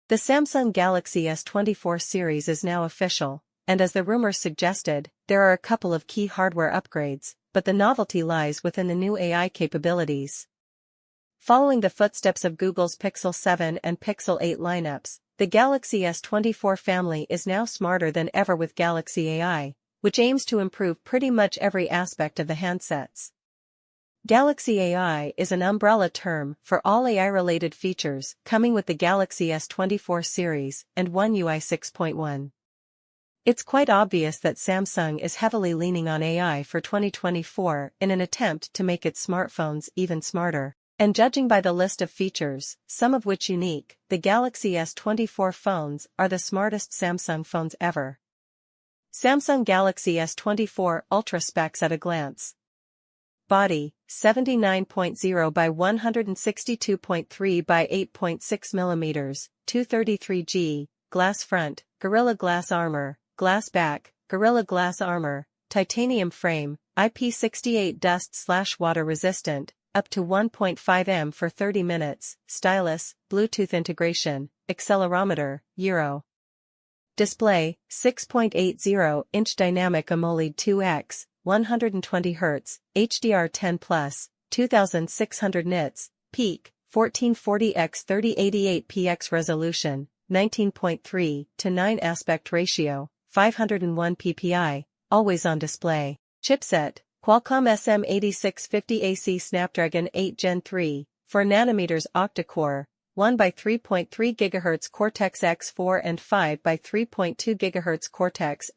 The Samsung Galaxy S24 series is now official, and as the rumors suggested, there are a couple of key hardware upgrades, but the novelty lies within the new AI capabilities. Following the footsteps of Google's Pixel 7 and Pixel 8 lineups, the Galaxy S24 family is now smarter than ever with Galaxy AI, which aims to improve pretty much every aspect of the handsets. Galaxy AI is an umbrella term for all AI-related features coming with the Galaxy S24 series and One UI 6.1. It's quite obvious that Samsung is heavily leaning on AI for 2024 in an attempt to make its smartphones even smarter. And judging by the list of features, some of which unique, the Galaxy S24 phones are the smartest Samsung phones ever. Samsung Galaxy S24 Ultra specs at a glance. Body, 79.0 by 162.3 by 8.6 mm, 233G, glass front, Gorilla Glass armor, glass back, Gorilla Glass armor, titanium frame, IP68 dust/water resistant, up to 1.5 m for 30 minutes, stylus, Bluetooth integration, accelerometer, Euro. Display, 6.80-inch dynamic AMOLED 2X, 120Hz, HDR10+, 2600 nits, peak, 1440x3088px resolution, 19.3 to 9 aspect ratio, 501 ppi, always on display. Chipset, Qualcomm SM8650AC Snapdragon 8 Gen 3, 4nm octa-core, 1 by 3.3 GHz Cortex-X4 and 5 by 3.2 GHz Cortex-A7.